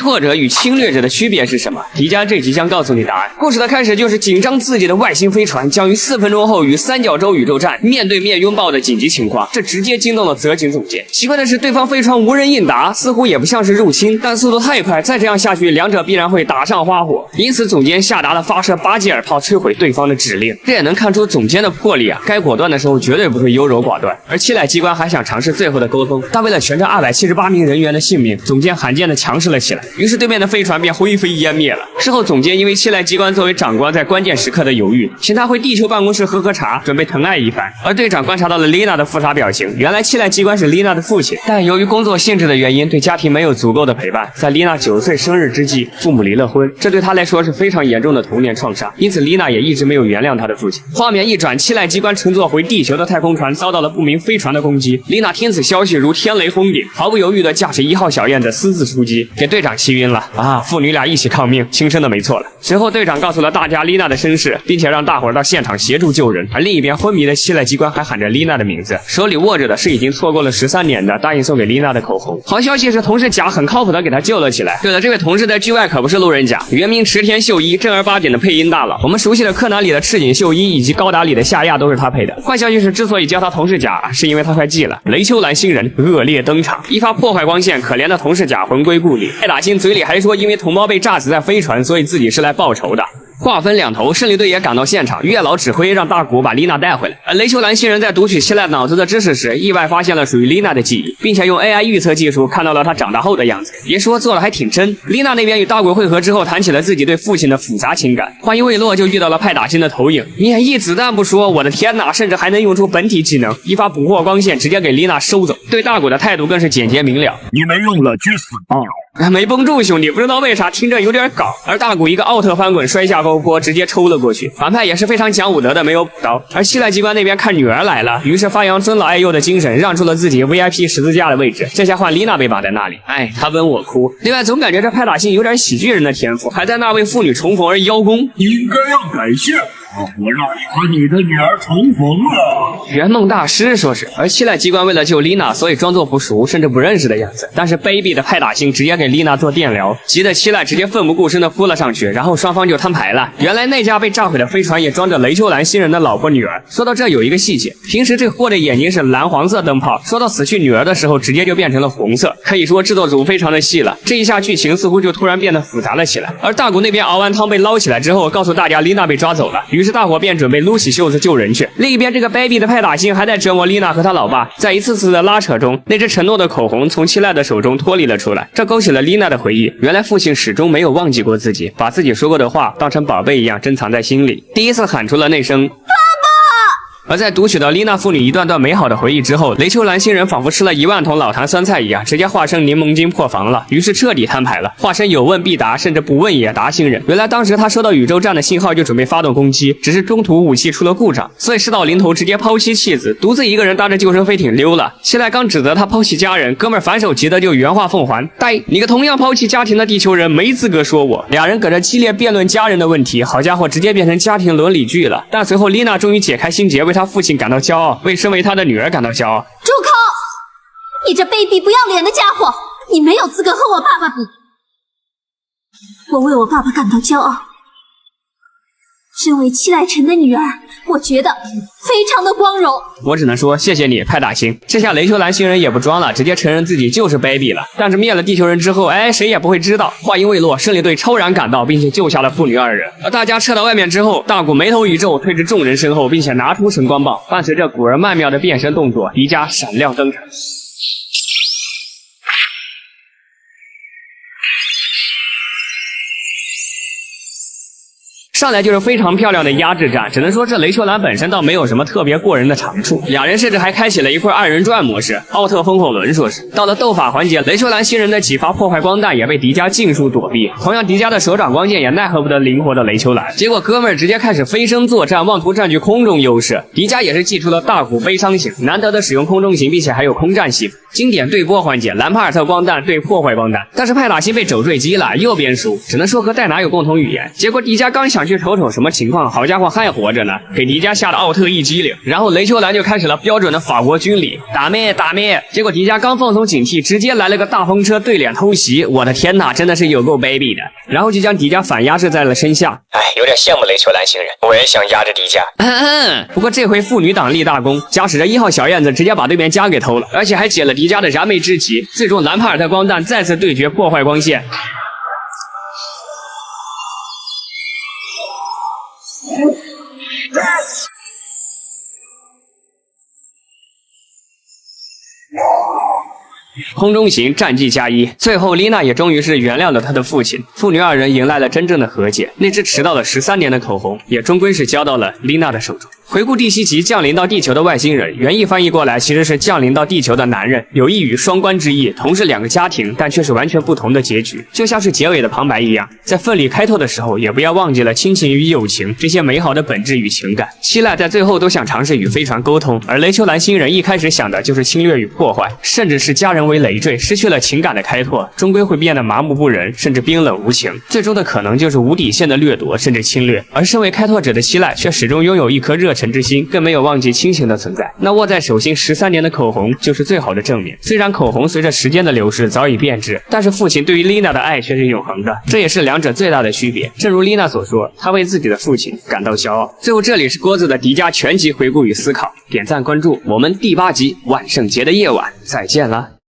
拓者与侵略者的区别是什么？迪迦这集将告诉你答案。故事的开始就是紧张刺激的外星飞船将于4分钟后与三角洲宇宙站面对面拥抱的紧急情况，这直接惊动了泽井总监。奇怪的是，对方飞船无人应答，似乎也不像是入侵，但速度太快，再这样下去，两者必然会打上花火。因此，总监下达了发射巴吉尔炮摧毁对方的指令。这也能看出总监的魄力啊！该果断的时候绝对不会优柔寡断。而七濑机关还想尝试最后的沟通，但为了全站278名人员的性命，总监罕见的强势了起来。于是对面的飞船便灰飞烟灭了。事后，总监因为七濑机关作为长官，在关键时刻的犹豫，请他回地球办公室喝茶，准备疼爱一番。而队长观察到了丽娜的复杂表情，原来七濑机关是丽娜的父亲，但由于工作性质的原因，对家庭没有足够的陪伴。在丽娜9岁生日之际，父母离了婚，这对他来说是非常严重的童年创伤，因此丽娜也一直没有原谅他的父亲。画面一转，七濑机关乘坐回地球的太空船遭到了不明飞船的攻击，丽娜听此消息如天雷轰顶，毫不犹豫地驾驶1号小燕子私自出击，给队长气晕了啊！父女俩一起抗命，亲生的没错了。随后队长告诉了大家丽娜的身世，并且让大伙儿到现场协助救人。而另一边昏迷的七濑机关还喊着丽娜的名字，手里握着的是已经错过了13年的答应送给丽娜的口红。好消息是同事甲很靠谱的给她救了起来。对了，这位同事在剧外可不是路人甲，原名池田秀一，正儿八经的配音大佬。我们熟悉的柯南里的赤井秀一以及高达里的夏亚都是他配的。坏消息是，之所以叫他同事甲，是因为他快记了雷秋兰新人恶劣登场，一发破坏光线，可怜的同事甲魂归故里。派打星嘴里还说因为同胞被炸死在飞船，所以自己是来报仇的。话分两头，胜利队也赶到现场，月老指挥让大谷把丽娜带回来。而雷秋兰新人在读取七濑脑子的知识时，意外发现了属于丽娜的记忆，并且用 AI 预测技术看到了她长大后的样子。别说做的还挺真。丽娜那边与大谷会合之后，谈起了自己对父亲的复杂情感。话音未落，就遇到了派打星的投影，免疫子弹不说，我的天哪，甚至还能用出本体技能，一发捕获光线直接给丽娜收走。对大谷的态度更是简洁明了，你没用了，去死吧！没绷住，兄弟，不知道为啥听着有点搞。而大谷一个奥特翻滚摔下高坡，直接抽了过去。反派也是非常讲武德的，没有补刀。而七濑机关那边看女儿来了，于是发扬尊老爱幼的精神，让出了自己 VIP 十字架的位置。这下换丽娜被绑在那里，哎，她温我哭。另外，总感觉这派打星有点喜剧人的天赋，还在那为父女重逢而邀功。你应该要感谢我让你和你的女儿重逢了。圆梦大师说是。而七濑机关为了救丽娜，所以装作不熟甚至不认识的样子。但是卑鄙的派打星直接给丽娜做电疗，急得七濑直接奋不顾身的扑了上去，然后双方就摊牌了。原来那架被炸毁的飞船也装着雷秋兰新人的老婆女儿。说到这有一个细节，平时这货的眼睛是蓝黄色灯泡，说到死去女儿的时候直接就变成了红色，可以说制作组非常的细了。这一下剧情似乎就突然变得复杂了起来。而大谷那边熬完汤被捞起来之后，告诉大家丽娜被抓走了，于是大伙便准备撸起袖子救人去。另一边这个卑鄙的派打星还在折磨丽娜和他老爸，在一次次的拉扯中，那只承诺的口红从七濑的手中脱离了出来，这勾起了丽娜的回忆。原来父亲始终没有忘记过自己，把自己说过的话当成宝贝一样珍藏在心里，第一次喊出了那声而在读取到丽娜父女一段段美好的回忆之后，雷秋兰新人仿佛吃了1万桶老坛酸菜一样，直接化身柠檬精破防了，于是彻底摊牌了，化身有问必答，甚至不问也答新人。原来当时他收到宇宙站的信号就准备发动攻击，只是中途武器出了故障，所以事到临头直接抛妻弃子，独自一个人搭着救生飞艇溜了。现在刚指责他抛弃家人，哥们儿反手急得就原话奉还，呆，你个同样抛弃家庭的地球人没资格说我。俩人搁这激烈辩论家人的问题，好家伙，直接变成家庭伦理剧了。但随后丽娜终于解开心结，为他父亲感到骄傲，为身为他的女儿感到骄傲。住口！你这卑鄙不要脸的家伙，你没有资格和我爸爸比。我为我爸爸感到骄傲。身为七濑晨的女儿，我觉得非常的光荣。我只能说谢谢你，派大星。这下雷秋兰新人也不装了，直接承认自己就是卑鄙了。但是灭了地球人之后，谁也不会知道。话音未落，胜利队超然赶到，并且救下了父女2人。而大家撤到外面之后，大谷眉头一皱，退至众人身后，并且拿出神光棒。伴随着古而曼妙的变身动作，迪迦闪亮登场。上来就是非常漂亮的压制战，只能说这雷秋兰本身倒没有什么特别过人的长处。两人甚至还开启了一块2人转模式，奥特风火轮说是。到了斗法环节，雷秋兰新人的几发破坏光弹也被迪迦尽数躲避，同样迪迦的手掌光剑也奈何不得灵活的雷秋兰。结果哥们儿直接开始飞升作战，妄图占据空中优势。迪迦也是祭出了大谷悲伤型，难得的使用空中型，并且还有空战系。经典对波环节，兰帕尔特光弹对破坏光弹，但是派打星被肘坠击了，右边输，只能说和戴拿有共同语言。结果迪迦刚想去去瞅瞅什么情况。好家伙，还活着呢，给迪迦吓得奥特一激灵。然后雷秋兰就开始了标准的法国军礼，打咩打咩。结果迪迦刚放松警惕，直接来了个大风车对脸偷袭。我的天哪，真的是有够卑鄙的。然后就将迪迦反压制在了身下。哎，有点羡慕雷秋兰星人，我也想压着迪迦。不过这回妇女党立大功，驾驶着1号小燕子直接把对面家给偷了，而且还解了迪迦的燃眉之急。最终兰帕尔特光弹再次对决，破坏光线。空中行战绩+1，最后丽娜也终于是原谅了她的父亲，父女2人迎来了真正的和解。那只迟到了13年的口红，也终归是交到了丽娜的手中。回顾第7集降临到地球的外星人，原意翻译过来其实是降临到地球的男人，有一语双关之意，同是2个家庭，但却是完全不同的结局。就像是结尾的旁白一样，在奋力开拓的时候，也不要忘记了亲情与友情这些美好的本质与情感。希赖在最后都想尝试与飞船沟通，而雷秋兰星人一开始想的就是侵略与破坏，甚至是家人为累赘，失去了情感的开拓，终归会变得麻木不仁，甚至冰冷无情。最终的可能就是无底线的掠夺，甚至侵略。而身为开拓者的希赖却始终拥有一颗热忱之心，更没有忘记亲情的存在。那握在手心13年的口红就是最好的证明。虽然口红随着时间的流逝早已变质，但是父亲对于丽娜的爱却是永恒的，这也是两者最大的区别。正如丽娜所说，她为自己的父亲感到骄傲。最后这里是郭子的迪迦全集回顾与思考，点赞关注，我们第8集万圣节的夜晚再见啦。